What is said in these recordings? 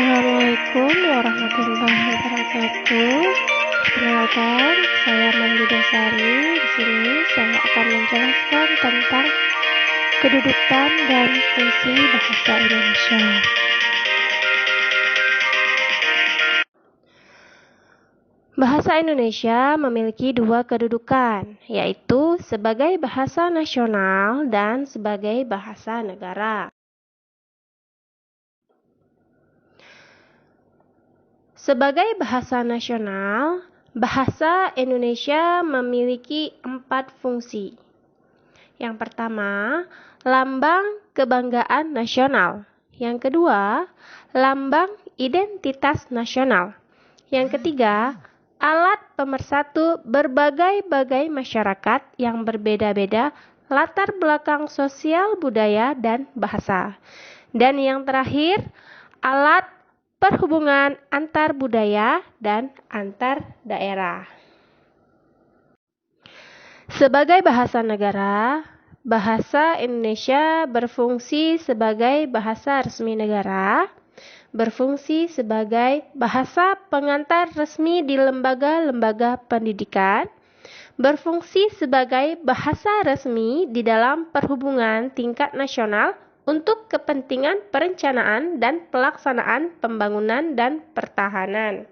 Assalamualaikum warahmatullahi wabarakatuh. Perkenalkan, saya Mandi Dasari. Di sini saya akan menjelaskan tentang kedudukan dan fungsi bahasa Indonesia. Bahasa Indonesia memiliki dua kedudukan, yaitu sebagai bahasa nasional dan sebagai bahasa negara. Sebagai bahasa nasional, bahasa Indonesia memiliki 4 fungsi. Yang pertama, lambang kebanggaan nasional. Yang kedua, lambang identitas nasional. Yang ketiga, alat pemersatu berbagai-bagai masyarakat yang berbeda-beda latar belakang sosial, budaya, dan bahasa. Dan yang terakhir, alat perhubungan antar budaya dan antar daerah. Sebagai bahasa negara, bahasa Indonesia berfungsi sebagai bahasa resmi negara, berfungsi sebagai bahasa pengantar resmi di lembaga-lembaga pendidikan, berfungsi sebagai bahasa resmi di dalam perhubungan tingkat nasional untuk kepentingan perencanaan dan pelaksanaan pembangunan dan pertahanan.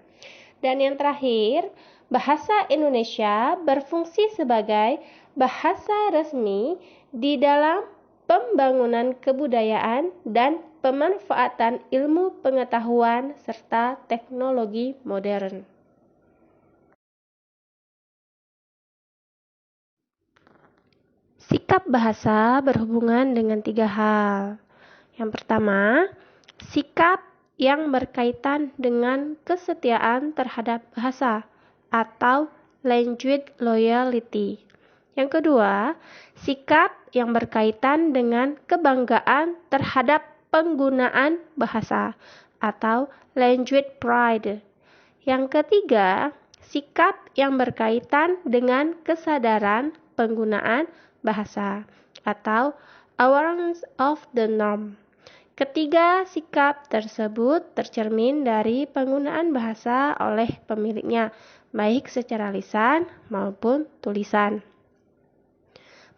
Dan yang terakhir, bahasa Indonesia berfungsi sebagai bahasa resmi di dalam pembangunan kebudayaan dan pemanfaatan ilmu pengetahuan serta teknologi modern. Sikap bahasa berhubungan dengan 3 hal. Yang pertama, sikap yang berkaitan dengan kesetiaan terhadap bahasa atau language loyalty. Yang kedua, sikap yang berkaitan dengan kebanggaan terhadap penggunaan bahasa atau language pride. Yang ketiga, sikap yang berkaitan dengan kesadaran penggunaan bahasa atau awareness of the norm. Ketiga sikap tersebut tercermin dari penggunaan bahasa oleh pemiliknya, baik secara lisan maupun tulisan.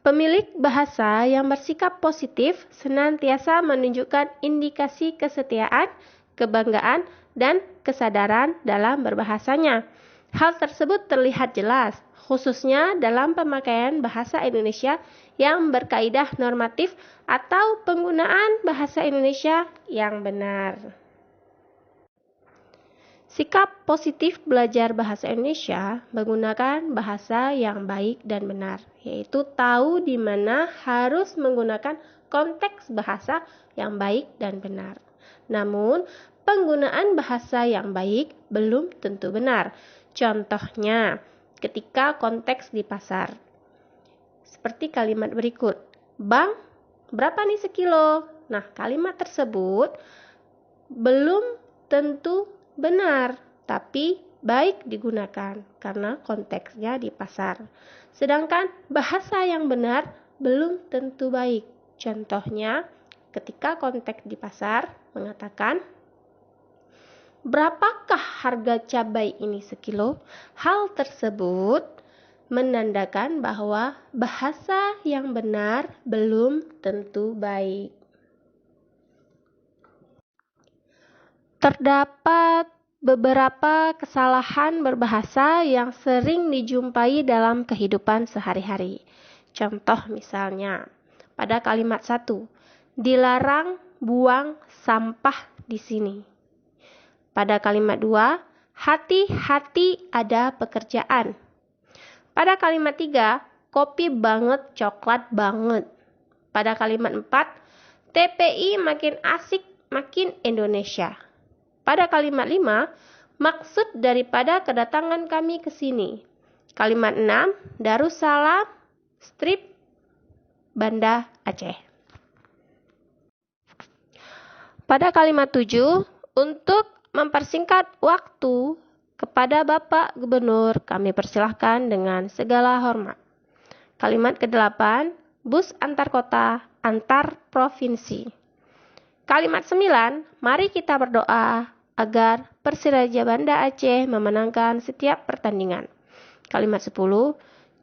Pemilik bahasa yang bersikap positif senantiasa menunjukkan indikasi kesetiaan, kebanggaan, dan kesadaran dalam berbahasanya. Hal tersebut terlihat jelas, khususnya dalam pemakaian bahasa Indonesia yang berkaidah normatif atau penggunaan bahasa Indonesia yang benar. Sikap positif belajar bahasa Indonesia menggunakan bahasa yang baik dan benar, yaitu tahu di mana harus menggunakan konteks bahasa yang baik dan benar. Namun, penggunaan bahasa yang baik belum tentu benar. Contohnya, ketika konteks di pasar. Seperti kalimat berikut, "Bang, berapa nih sekilo?" Nah, kalimat tersebut belum tentu benar, tapi baik digunakan karena konteksnya di pasar. Sedangkan bahasa yang benar belum tentu baik. Contohnya, ketika konteks di pasar mengatakan, "Berapakah harga cabai ini sekilo?" Hal tersebut menandakan bahwa bahasa yang benar belum tentu baik. Terdapat beberapa kesalahan berbahasa yang sering dijumpai dalam kehidupan sehari-hari. Contoh misalnya, pada kalimat 1, dilarang buang sampah di sini. Pada kalimat 2, hati-hati ada pekerjaan. Pada kalimat 3, kopi banget, coklat banget. Pada kalimat 4, TPI makin asik, makin Indonesia. Pada kalimat 5, maksud daripada kedatangan kami ke sini. Kalimat 6, Darussalam, strip, Banda Aceh. Pada kalimat 7, untuk mempersingkat waktu kepada Bapak Gubernur, kami persilahkan dengan segala hormat. Kalimat ke-8, bus antar kota, antar provinsi. Kalimat 9, mari kita berdoa agar Persiraja Banda Aceh memenangkan setiap pertandingan. Kalimat 10,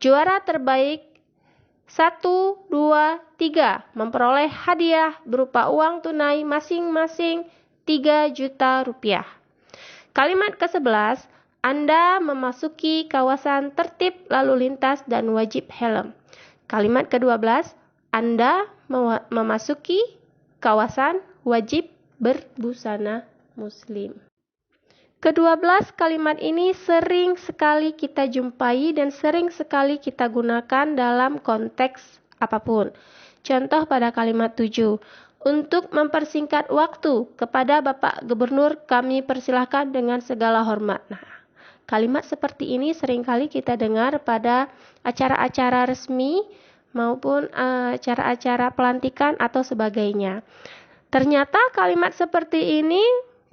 juara terbaik 1, 2, 3 memperoleh hadiah berupa uang tunai masing-masing 3 juta rupiah. Kalimat ke-11, Anda memasuki kawasan tertib lalu lintas dan wajib helm. Kalimat ke-12, Anda memasuki kawasan wajib berbusana muslim. Ke-12 kalimat ini sering sekali kita jumpai dan sering sekali kita gunakan dalam konteks apapun. Contoh pada kalimat 7. Untuk mempersingkat waktu kepada Bapak Gubernur kami persilahkan dengan segala hormat. Nah, kalimat seperti ini seringkali kita dengar pada acara-acara resmi maupun acara-acara pelantikan atau sebagainya. Ternyata kalimat seperti ini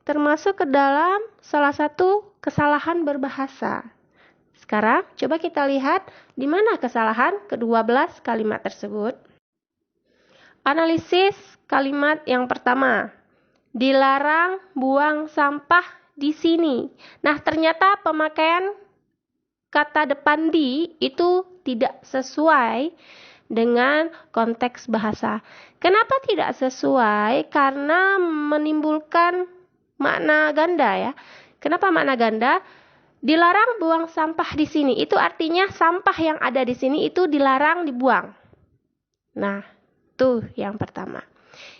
termasuk ke dalam salah satu kesalahan berbahasa. Sekarang coba kita lihat di mana kesalahan ke-12 kalimat tersebut. Analisis kalimat yang pertama. Dilarang buang sampah di sini. Nah, ternyata pemakaian kata depan di itu tidak sesuai dengan konteks bahasa. Kenapa tidak sesuai? Karena menimbulkan makna ganda ya. Kenapa makna ganda? Dilarang buang sampah di sini. Itu artinya sampah yang ada di sini itu dilarang dibuang. Nah, itu yang pertama.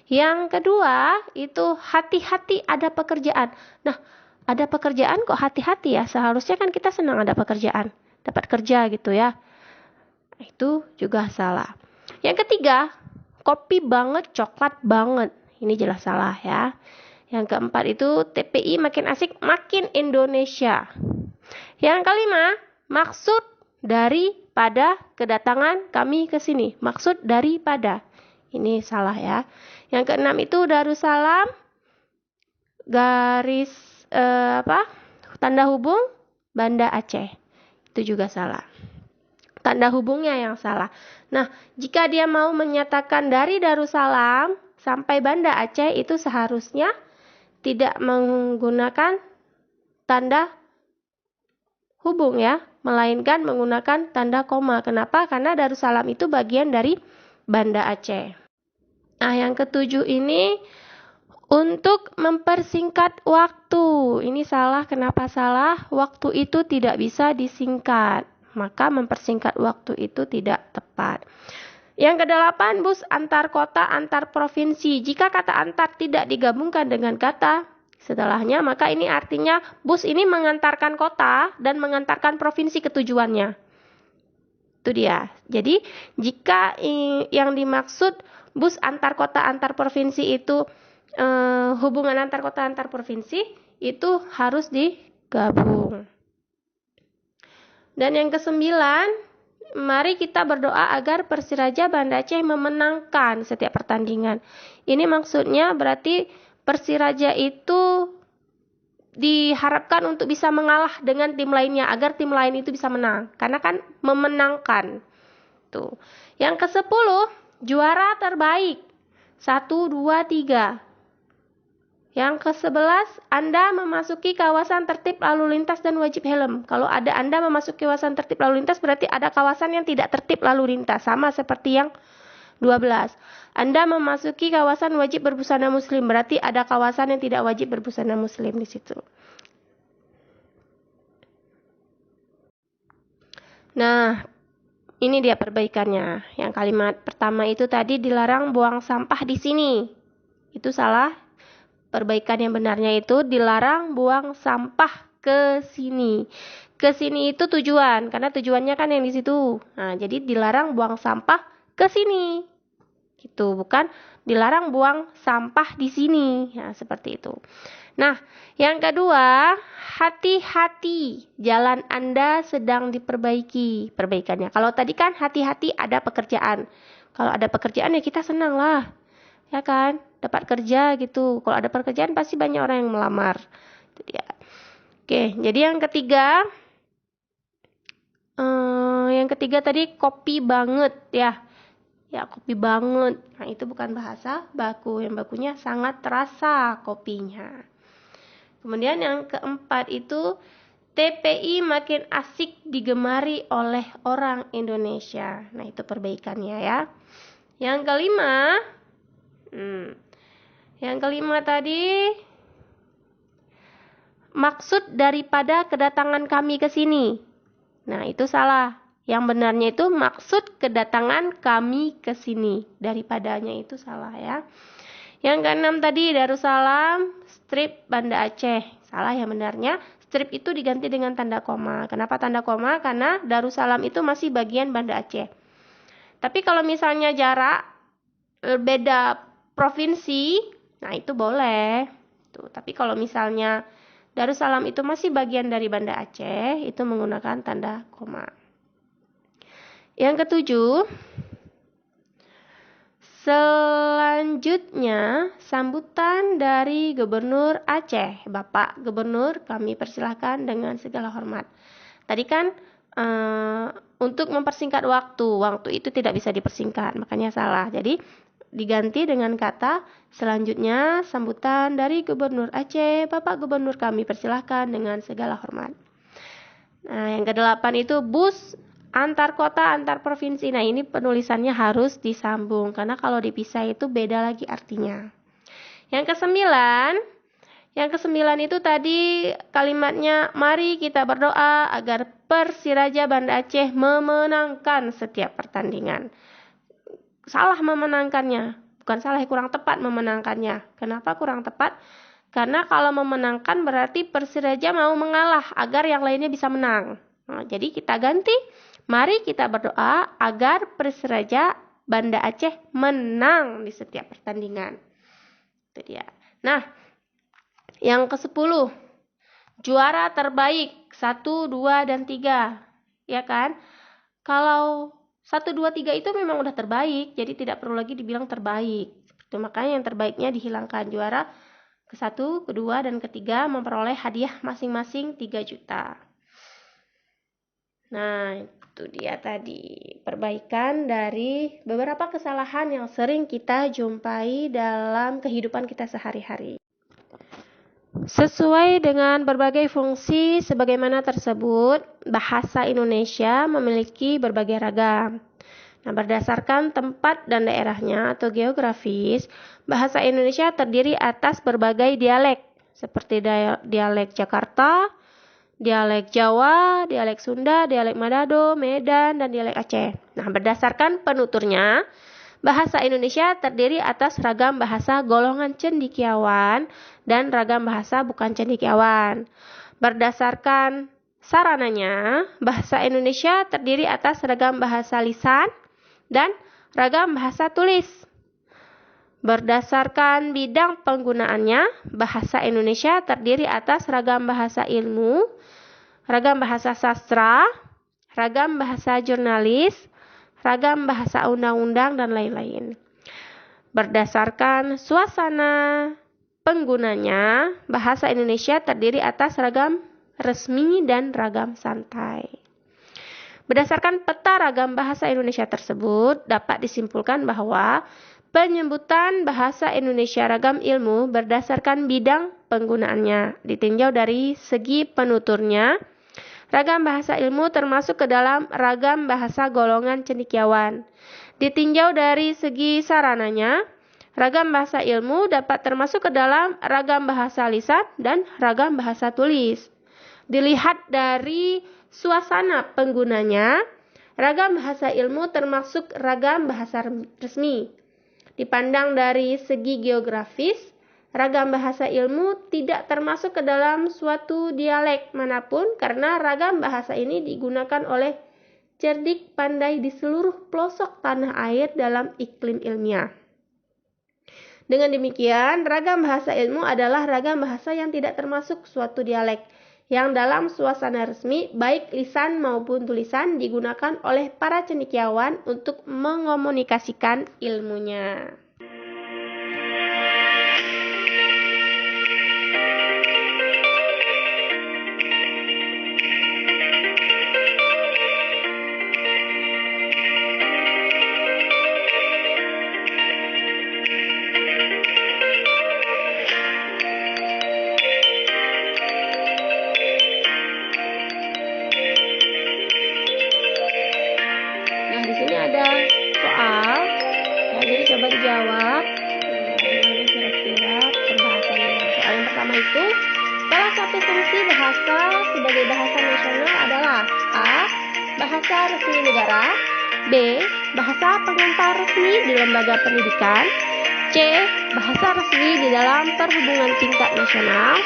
Yang kedua, itu hati-hati ada pekerjaan. Nah, ada pekerjaan kok hati-hati ya? Seharusnya kan kita senang ada pekerjaan. Dapat kerja gitu ya. Itu juga salah. Yang ketiga, kopi banget, coklat banget. Ini jelas salah ya. Yang keempat itu TPI makin asik, makin Indonesia. Yang kelima, maksud daripada kedatangan kami ke sini. Maksud daripada. Ini salah ya. Yang keenam itu Darussalam garis tanda hubung Banda Aceh. Itu juga salah. Tanda hubungnya yang salah. Nah, jika dia mau menyatakan dari Darussalam sampai Banda Aceh itu seharusnya tidak menggunakan tanda hubung ya, melainkan menggunakan tanda koma. Kenapa? Karena Darussalam itu bagian dari Banda Aceh. Nah, yang ketujuh ini untuk mempersingkat waktu. Ini salah. Kenapa salah? Waktu itu tidak bisa disingkat. Maka mempersingkat waktu itu tidak tepat. Yang kedelapan, bus antar kota, antar provinsi. Jika kata antar tidak digabungkan dengan kata setelahnya, maka ini artinya bus ini mengantarkan kota dan mengantarkan provinsi ke tujuannya. Itu dia. Jadi, jika yang dimaksud bus antar kota, antar provinsi itu hubungan antar kota, antar provinsi, itu harus digabung. Dan yang kesembilan, mari kita berdoa agar Persiraja Banda Aceh memenangkan setiap pertandingan. Ini maksudnya berarti Persiraja itu diharapkan untuk bisa mengalah dengan tim lainnya agar tim lain itu bisa menang. Karena kan memenangkan. Tuh. Yang ke-10, juara terbaik. 1, 2, 3. Yang ke-11, Anda memasuki kawasan tertib lalu lintas dan wajib helm. Kalau ada Anda memasuki kawasan tertib lalu lintas, berarti ada kawasan yang tidak tertib lalu lintas. Sama seperti yang 12. Anda memasuki kawasan wajib berbusana muslim, berarti ada kawasan yang tidak wajib berbusana muslim di situ. Nah, ini dia perbaikannya. Yang kalimat pertama itu tadi dilarang buang sampah di sini. Itu salah. Perbaikan yang benarnya itu dilarang buang sampah ke sini. Ke sini itu tujuan, karena tujuannya kan yang di situ. Nah, jadi dilarang buang sampah ke sini. Gitu, bukan dilarang buang sampah di sini. Ya, seperti itu. Nah, yang kedua, hati-hati, jalan Anda sedang diperbaiki. Perbaikannya. Kalau tadi kan hati-hati ada pekerjaan. Kalau ada pekerjaan ya kita senang lah. Ya kan? Dapat kerja gitu. Kalau ada pekerjaan pasti banyak orang yang melamar. Itu dia. Oke, jadi yang ketiga tadi kopi banget ya. Ya, kopi banget. Nah, itu bukan bahasa baku. Yang bakunya sangat terasa kopinya. Kemudian yang keempat itu TPI makin asik digemari oleh orang Indonesia. Nah, itu perbaikannya ya. Yang kelima tadi, maksud daripada kedatangan kami ke sini. Nah, itu salah. Yang benarnya itu maksud kedatangan kami ke sini. Daripadanya itu salah ya. Yang keenam tadi, Darussalam strip Banda Aceh. Salah, yang benarnya strip itu diganti dengan tanda koma. Kenapa tanda koma? Karena Darussalam itu masih bagian Banda Aceh. Tapi kalau misalnya jarak beda provinsi, nah itu boleh. Tuh, tapi kalau misalnya Darussalam itu masih bagian dari Banda Aceh, itu menggunakan tanda koma. Yang ketujuh, selanjutnya sambutan dari Gubernur Aceh. Bapak Gubernur, kami persilahkan dengan segala hormat. Tadi kan untuk mempersingkat waktu itu tidak bisa dipersingkat, makanya salah. Jadi diganti dengan kata selanjutnya sambutan dari Gubernur Aceh. Bapak Gubernur, kami persilahkan dengan segala hormat. Nah, yang kedelapan itu bus antar kota, antar provinsi. Nah, ini penulisannya harus disambung karena kalau dipisah itu beda lagi artinya. Yang kesembilan itu tadi kalimatnya, mari kita berdoa agar Persiraja Banda Aceh memenangkan setiap pertandingan. Salah memenangkannya, bukan salah, kurang tepat memenangkannya. Kenapa kurang tepat? Karena kalau memenangkan berarti Persiraja mau mengalah agar yang lainnya bisa menang. Nah, jadi kita ganti, mari kita berdoa agar Persiraja Banda Aceh menang di setiap pertandingan. Itu dia. Nah, yang ke-10, juara terbaik 1, 2, dan 3. Ya kan? Kalau 1, 2, 3 itu memang udah terbaik, jadi tidak perlu lagi dibilang terbaik. Itu makanya yang terbaiknya dihilangkan. Juara ke-1, ke-2, dan ke-3 memperoleh hadiah masing-masing 3 juta. Nah, itu dia tadi perbaikan dari beberapa kesalahan yang sering kita jumpai dalam kehidupan kita sehari-hari. Sesuai dengan berbagai fungsi sebagaimana tersebut, bahasa Indonesia memiliki berbagai ragam. Nah, berdasarkan tempat dan daerahnya atau geografis, bahasa Indonesia terdiri atas berbagai dialek, seperti dialek Jakarta, dialek Jawa, dialek Sunda, dialek Manado, Medan, dan dialek Aceh. Nah, berdasarkan penuturnya, bahasa Indonesia terdiri atas ragam bahasa golongan cendekiawan dan ragam bahasa bukan cendekiawan. Berdasarkan sarananya, bahasa Indonesia terdiri atas ragam bahasa lisan dan ragam bahasa tulis. Berdasarkan bidang penggunaannya, bahasa Indonesia terdiri atas ragam bahasa ilmu, ragam bahasa sastra, ragam bahasa jurnalis, ragam bahasa undang-undang, dan lain-lain. Berdasarkan suasana penggunanya, bahasa Indonesia terdiri atas ragam resmi dan ragam santai. Berdasarkan peta ragam bahasa Indonesia tersebut, dapat disimpulkan bahwa penyebutan bahasa Indonesia ragam ilmu berdasarkan bidang penggunaannya. Ditinjau dari segi penuturnya, ragam bahasa ilmu termasuk ke dalam ragam bahasa golongan cendekiawan. Ditinjau dari segi sarananya, ragam bahasa ilmu dapat termasuk ke dalam ragam bahasa lisan dan ragam bahasa tulis. Dilihat dari suasana penggunanya, ragam bahasa ilmu termasuk ragam bahasa resmi. Dipandang dari segi geografis, ragam bahasa ilmu tidak termasuk ke dalam suatu dialek manapun karena ragam bahasa ini digunakan oleh cerdik pandai di seluruh pelosok tanah air dalam iklim ilmiah. Dengan demikian, ragam bahasa ilmu adalah ragam bahasa yang tidak termasuk suatu dialek, yang dalam suasana resmi, baik lisan maupun tulisan, digunakan oleh para cendekiawan untuk mengomunikasikan ilmunya. sebagai bahasa nasional adalah A. Bahasa resmi negara, B. Bahasa pengantar resmi di lembaga pendidikan, C. Bahasa resmi di dalam perhubungan tingkat nasional,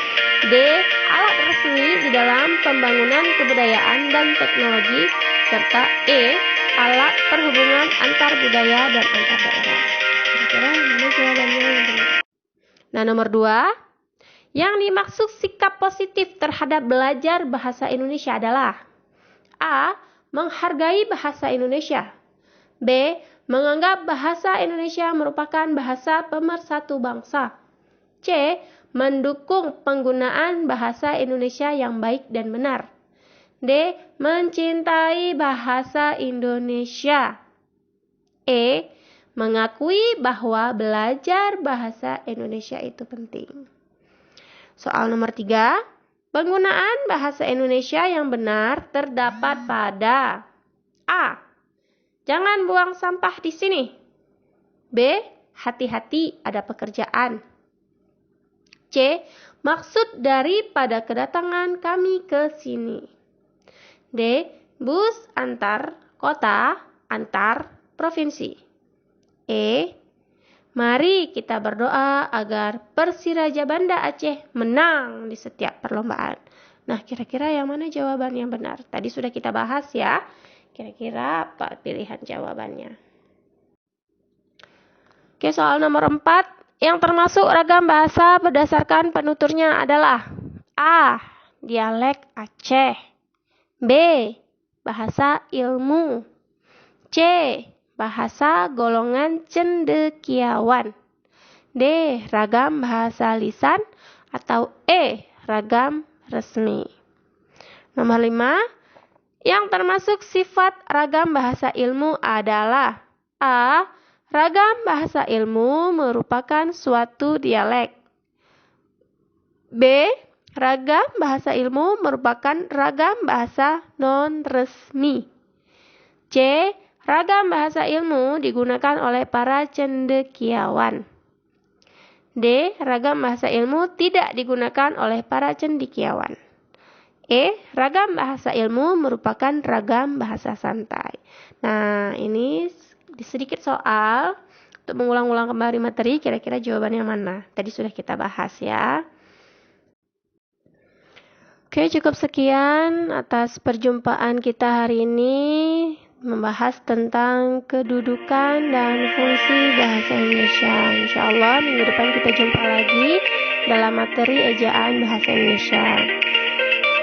D. Alat resmi di dalam pembangunan kebudayaan dan teknologi, serta E. Alat perhubungan antar budaya dan antar daerah. Kira-kira mana jawabannya yang benar? Nah, nomor 2. Yang dimaksud sikap positif terhadap belajar bahasa Indonesia adalah A. Menghargai bahasa Indonesia, B. Menganggap bahasa Indonesia merupakan bahasa pemersatu bangsa, C. Mendukung penggunaan bahasa Indonesia yang baik dan benar, D. Mencintai bahasa Indonesia, E. Mengakui bahwa belajar bahasa Indonesia itu penting. Soal nomor 3. Penggunaan bahasa Indonesia yang benar terdapat pada A. Jangan buang sampah di sini. B. Hati-hati ada pekerjaan. C. Maksud daripada kedatangan kami ke sini. D. Bus antar kota, antar provinsi. E. Mari kita berdoa agar Persiraja Banda Aceh menang di setiap perlombaan. Nah, kira-kira yang mana jawaban yang benar? Tadi sudah kita bahas ya. Kira-kira apa pilihan jawabannya? Oke, soal nomor 4. Yang termasuk ragam bahasa berdasarkan penuturnya adalah A. Dialek Aceh, B. Bahasa ilmu, C. Bahasa golongan cendekiawan, D. Ragam bahasa lisan, atau E. Ragam resmi. Nomor 5. Yang termasuk sifat ragam bahasa ilmu adalah A. Ragam bahasa ilmu merupakan suatu dialek, B. Ragam bahasa ilmu merupakan ragam bahasa non-resmi, C. Ragam bahasa ilmu digunakan oleh para cendekiawan, D. Ragam bahasa ilmu tidak digunakan oleh para cendekiawan, E. Ragam bahasa ilmu merupakan ragam bahasa santai. Nah, ini sedikit soal untuk mengulang-ulang kembali materi. Kira-kira jawabannya mana? Tadi sudah kita bahas ya. Oke, cukup sekian atas perjumpaan kita hari ini. Membahas tentang kedudukan dan fungsi bahasa Indonesia. Insya Allah minggu depan kita jumpa lagi dalam materi ejaan bahasa Indonesia.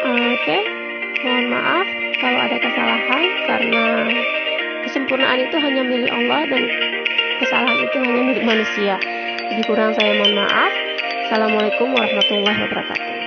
Oke, mohon maaf kalau ada kesalahan karena kesempurnaan itu hanya milik Allah dan kesalahan itu hanya milik manusia. Jadi kurang saya mohon maaf. Assalamualaikum warahmatullahi wabarakatuh.